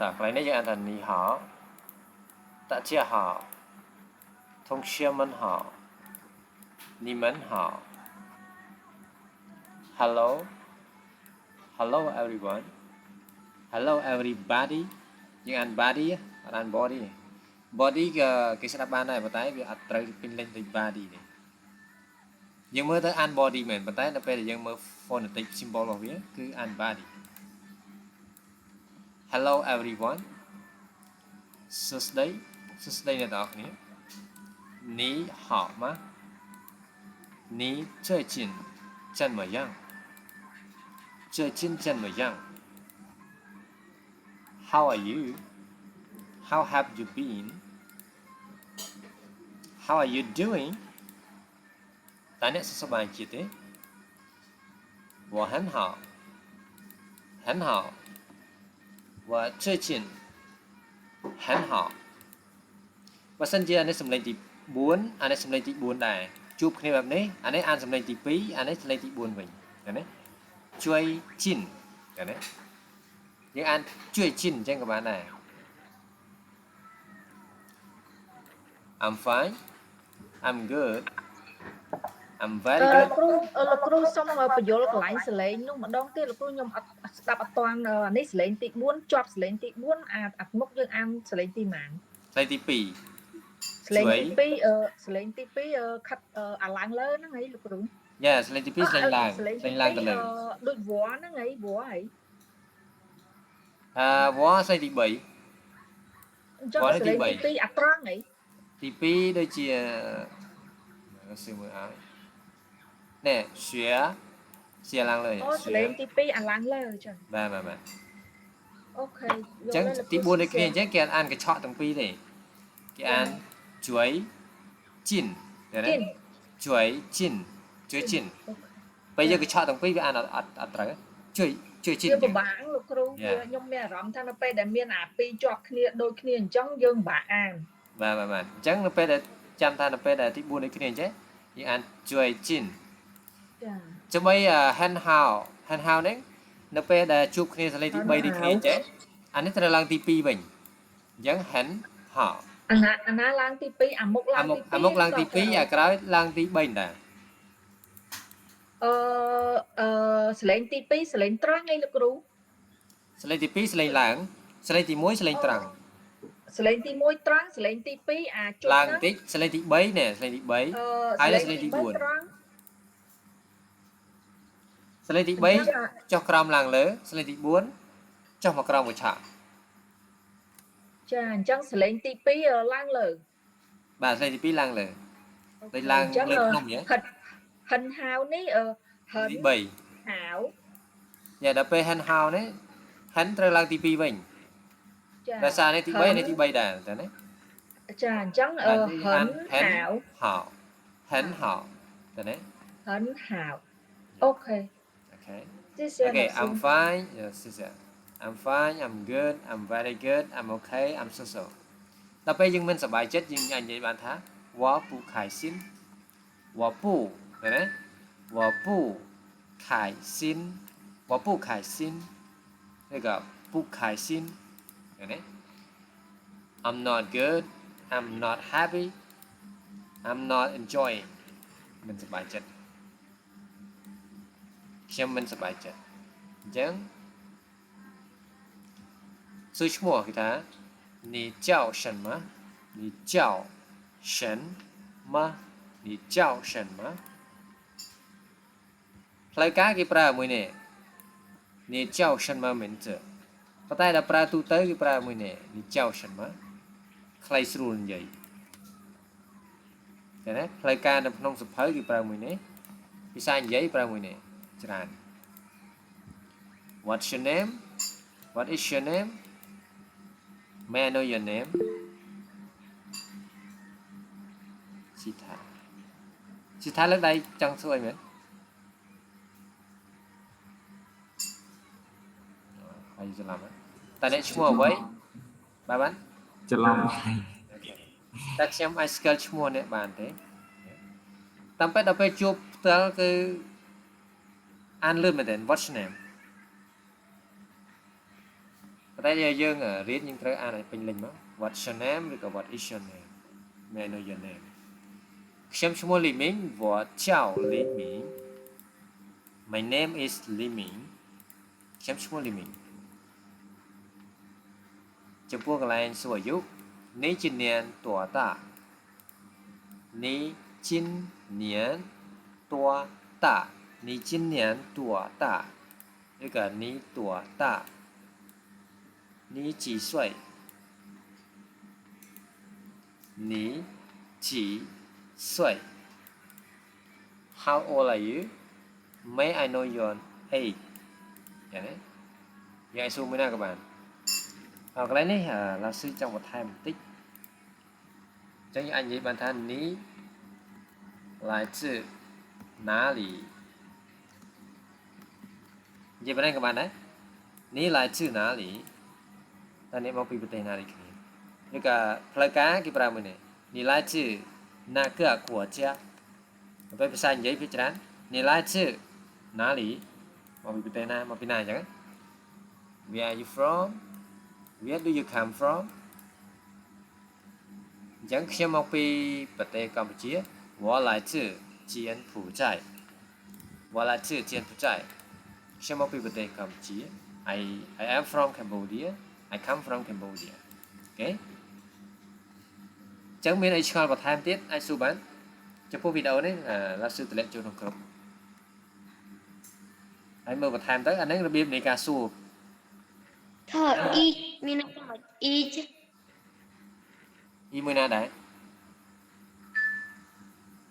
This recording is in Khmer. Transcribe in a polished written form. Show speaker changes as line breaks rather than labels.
Đó, cái này anh thành ni hảo, tạ chia hảo, thông chia mình hảo, ni mình hảo. Hello, hello everyone, hello everybody. Nhưng anh body, anh body. Body cái sẽ ban này, bắt tay vì ăn trời pin lên thì body này. Nhưng mới tới ăn body mình, bắt tay nó phải là nhưng mới phonetic symbol của nó cứ ăn body. Hello everyone. Thursday này đó nhé. Ni hảo吗?你最近怎么样？最近怎么样 ？How are you? How have you been? How are you doing? Tanya sesuai kita. 我很好，很好。我最近很好。បើសិនជាអានេះសំឡេងទី4អានេះសំឡេងទី4ដែរជួបគ្នាបែបនេះអានេះអានសំឡេងទី2អានេះសំឡេងទី4វិញឃើញទេជួយជីនឃើញទេយើងអានជួយជីនអញ្ចឹងក៏បានដែរ I'm fine I'm good I'm very good
លោកគ្រូសុំបញ្យល់កន្លែងសលេងនោះម្ដងទៀតលោកគ្រូខ្ញុំអត់ស្ដាប់អត់ទាន់នេះសលេងទី4ជាប់សលេងទី4អាមុខយើងអានសលេងទីម៉ាន
សលេងទី2
សលេងទី2សលេងទី2ខិតអាឡើងលើហ្នឹងហីលោកគ្រូ
យ៉ាសលេងទី2សលេងឡើងទៅលើ
ដូចវ៉ាហ្នឹងហីវ៉ាហី
វ៉ាសលេងទី3
អញ្ចឹងសលេងទី2អាត្រង់ហី
ទី2ដូចជាសៀមើលឲ្យណែសៀឡើងលើ
សលេងទី2អាឡើងលើចឹង
បាទ
អូខេ
អញ្ចឹងទី4ដូចគ្នាអញ្ចឹងគេអានកញ្ឆក់ទាំងពីរទេគេអានជួយជីនណាជួយជីនពេលយើងកញ្ឆក់ទាំងពីរវាអានអត់ត្រូវជួយជីន
វាពិបាកលោកគ្រូខ្ញុំមានអារម្មណ៍ថានៅពេលដែលមានអាពីរជាប់គ្នាដូចគ្នាអញ្ចឹងយើងពិបាកអាន
បាទអញ្ចឹងនៅពេលដែលចាំថានៅពេលដែលទី4ដូចគ្នាអញ្ចឹងយើងអានជួយជីន
ចា
ចាំបី hand how នេះនៅពេលដែលជួបគ្នាសលេងទី3ដូចគ្នាអញ្ចឹងអានេះត្រូវឡើងទី2វិញអញ្ចឹង hand how
អាណាឡើងទី2អាមុខឡើងទី2
អាមុខឡើងទី2អាក្រោយឡើងទី3ដែរ
សលេងទី2សលេងត្រង់ឯលោកគ្រូ
សលេងទី2សលេងឡើងសលេងទី1សលេងត្រង់
សលេងទី1ត្រង់សលេងទី2អាចុច
ឡើងតិចសលេងទី3ណែសលេងទី3ហើយសលេងទី4
ត្រង់
សលេងទី3ចុះក្រោមឡើងលើសលេងទី4ចុះមកក្រោមមួយឆាក
ចាអញ្ចឹងសលេងទី2ឡើងលើ
បាទសលេងទី2ឡើងលើដូចឡើងលើភ្នំហ្នឹង
ហិនហៅនេះហិន
ទី3
ហៅ
យ៉ាដល់ពេលហិនហៅនេះហិនត្រូវឡើងទី2វិញចាដោយសារនេះទី3នេះទី3ដែរតើណា
ចាអញ្ចឹងហិនហៅ
ហិនហៅតើណា
ហិនហៅអូខេ
Okay, I'm fine. Yes, sister. I'm fine. I'm good. I'm very good. I'm okay. I'm so. ដល់ពេលយើងមិនសប្បាយចិត្តយើងអាចនិយាយបានថា我不开心我不ណា我不开心我不开心那个不开心ណា I'm not good I'm not happy I'm not enjoying មិនសប្បាយចិត្តខ្ញុំមិនសប្បាយចិត្តអញ្ចឹងសួរឈ្មោះគេថា你叫什么你叫什么你叫什么ផ្លូវការគេប្រើមួយនេះ你叫什么名字ប៉ុន្តែដល់ប្រើទូទៅគេប្រើមួយនេះ你叫什么ខ្លីស្រួលនិយាយឃើញទេផ្លូវការនៅក្នុងសភៅគេប្រើមួយនេះភាសានិយាយប្រើមួយនេះច្រើន What's your name? What is your name? May I know your name? ស៊ីថាលើកដៃចង់សួរអីមែនហើយច្រឡំតើអ្នកឈ្មោះអ្វីបាន
ច្រឡំ
តែខ្ញុំអាចស្គាល់ឈ្មោះអ្នកបានទេតាមពេលដល់ពេលជួបផ្ទាល់គឺអានលឿនមែនទេ What's your name តែយើងរៀនយើងត្រូវអានឲ្យពេញលេញមក What's your name ឬក៏ What is your name May I know your name ខ្ញុំឈ្មោះលីមីង 我叫李明 My name is 李明ខ្ញុំឈ្មោះលីមីងចំពោះកន្លែងសួរអាយុ你今年多大你今年多大你今年多大ឬក៏你多大你几岁你几岁 How old are you May I know your age យ៉ាងនេះយើងឲ្យសួរមួយណាក៏បានកន្លែងនេះเราซื้อចង់បន្ថែមបន្តិចអញ្ចឹងយើងអាចនិយាយបានថានេះ来自哪里និយាយបានក៏បានដែរនេះ来自哪里តើអ្នកមកពីប្រទេសណានេះគ្នាឬក៏ផ្លូវការគេប្រើមួយនេះ你来自哪个国家ទៅភាសានិយាយភាគច្រើន你来自哪里មកពីប្រទេសណាមកពីណាអញ្ចឹង Where are you from Where do you come from អញ្ចឹងខ្ញុំមកពីប្រទេសកម្ពុជា我来自柬埔寨我来自柬埔寨ខ្ញុំមកពីប្រទេសកម្ពុជា I am from Cambodia I come from Cambodia អូខេអញ្ចឹងមានអីឆ្ងល់បន្ថែមទៀតអាចសួរបានចំពោះវីដេអូនេះឡាស៊ូតម្លាក់ចូលក្នុងក្រុមហើយមើលបន្ថែមទៅអានេះរបៀបនៃការសួរ
Thở y, mình nói một y chứ.
អ៊ីមួយណាដែរ